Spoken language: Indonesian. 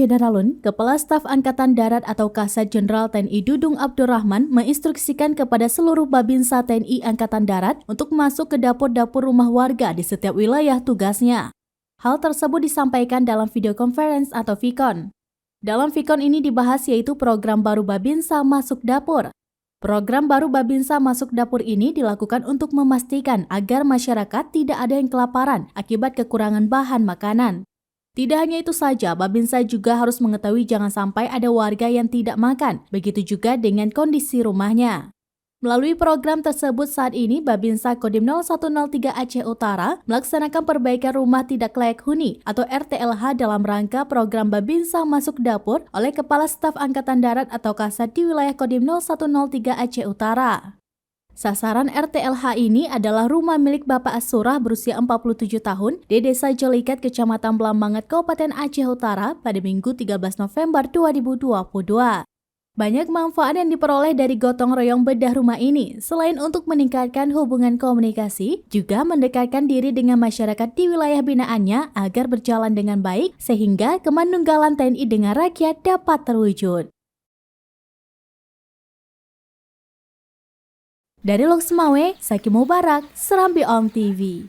Jenderalun, Kepala Staf Angkatan Darat atau Kasat Jenderal TNI Dudung Abdurrahman menginstruksikan kepada seluruh Babinsa TNI Angkatan Darat untuk masuk ke dapur-dapur rumah warga di setiap wilayah tugasnya. Hal tersebut disampaikan dalam video conference atau VCon. Dalam VCon ini dibahas yaitu program baru Babinsa Masuk Dapur. Program baru Babinsa Masuk Dapur ini dilakukan untuk memastikan agar masyarakat tidak ada yang kelaparan akibat kekurangan bahan makanan. Tidak hanya itu saja, Babinsa juga harus mengetahui jangan sampai ada warga yang tidak makan, begitu juga dengan kondisi rumahnya. Melalui program tersebut saat ini, Babinsa Kodim 0103 Aceh Utara melaksanakan perbaikan rumah tidak layak huni atau RTLH dalam rangka program Babinsa Masuk Dapur oleh Kepala Staf Angkatan Darat atau Kasat di wilayah Kodim 0103 Aceh Utara. Sasaran RTLH ini adalah rumah milik Bapak Asurah berusia 47 tahun di Desa Jolikat, Kecamatan Blambanget, Kabupaten Aceh Utara pada Minggu 13 November 2022. Banyak manfaat yang diperoleh dari gotong royong bedah rumah ini, selain untuk meningkatkan hubungan komunikasi, juga mendekatkan diri dengan masyarakat di wilayah binaannya agar berjalan dengan baik, sehingga kemanunggalan TNI dengan rakyat dapat terwujud. Dari Loksmawe, Saki Mubarak, Serambi Om TV.